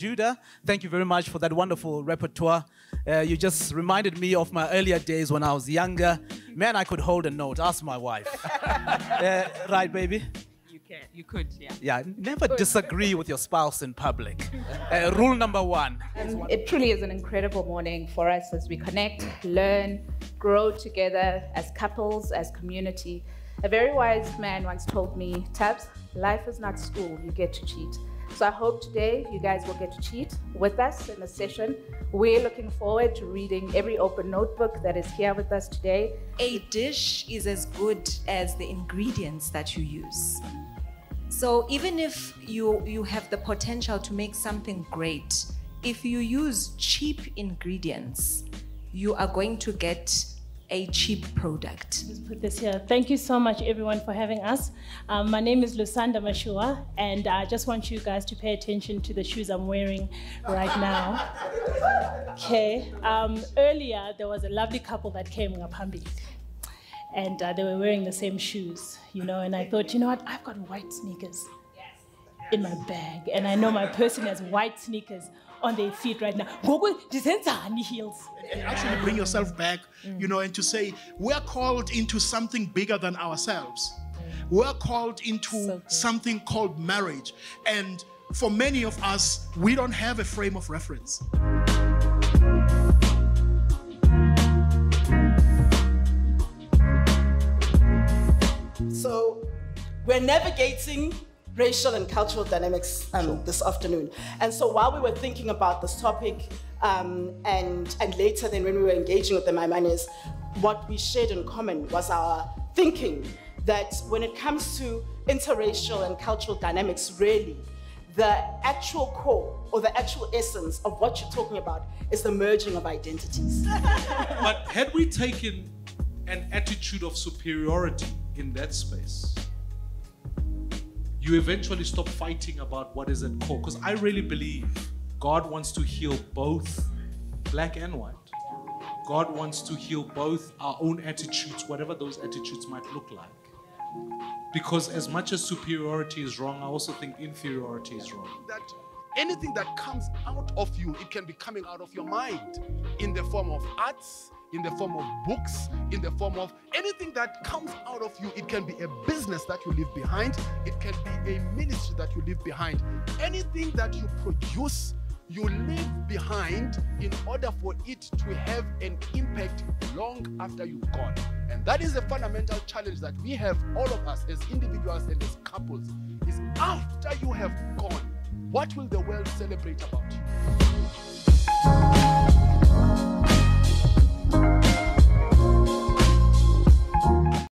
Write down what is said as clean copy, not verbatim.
Judah. Thank you very much for that wonderful repertoire. You just reminded me of my earlier days when I was younger. Man, I could hold a note. Ask my wife. Right, baby? You could, yeah. Yeah, never disagree with your spouse in public. Rule number 1. It truly is an incredible morning for us as we connect, learn, grow together as couples, as community. A very wise man once told me, Tabs, life is not school, you get to cheat. So I hope today you guys will get to cheat with us in the session. We're looking forward to reading every open notebook that is here with us today. A dish is as good as the ingredients that you use. So even if you have the potential to make something great, if you use cheap ingredients, you are going to get a cheap product. Let's put this here. Thank you so much, everyone, for having us. My name is Sisanda Memela, and I just want you guys to pay attention to the shoes I'm wearing right now. Okay. Earlier, there was a lovely couple that came up Hambi, and they were wearing the same shoes, you know, and I thought, you know what, I've got white sneakers in my bag, and I know my person has white sneakers on their feet right now. Heels. And actually bring yourself back, you know, and to say, we're called into something bigger than ourselves. We're called into something called marriage. And for many of us, we don't have a frame of reference. So we're navigating racial and cultural dynamics this afternoon. And so while we were thinking about this topic, and later then when we were engaging with the Maimanes, what we shared in common was our thinking that when it comes to interracial and cultural dynamics, really, the actual core or the actual essence of what you're talking about is the merging of identities. But had we taken an attitude of superiority in that space, you eventually stop fighting about what is at core. Because I really believe God wants to heal both black and white. God wants to heal both our own attitudes, whatever those attitudes might look like. Because as much as superiority is wrong, I also think inferiority is wrong. That anything that comes out of you, it can be coming out of your mind in the form of arts, in the form of books, in the form of anything that comes out of you. It can be a business that you leave behind. It can be a ministry that you leave behind. Anything that you produce, you leave behind in order for it to have an impact long after you've gone. And that is a fundamental challenge that we have, all of us as individuals and as couples, is after you have gone, what will the world celebrate about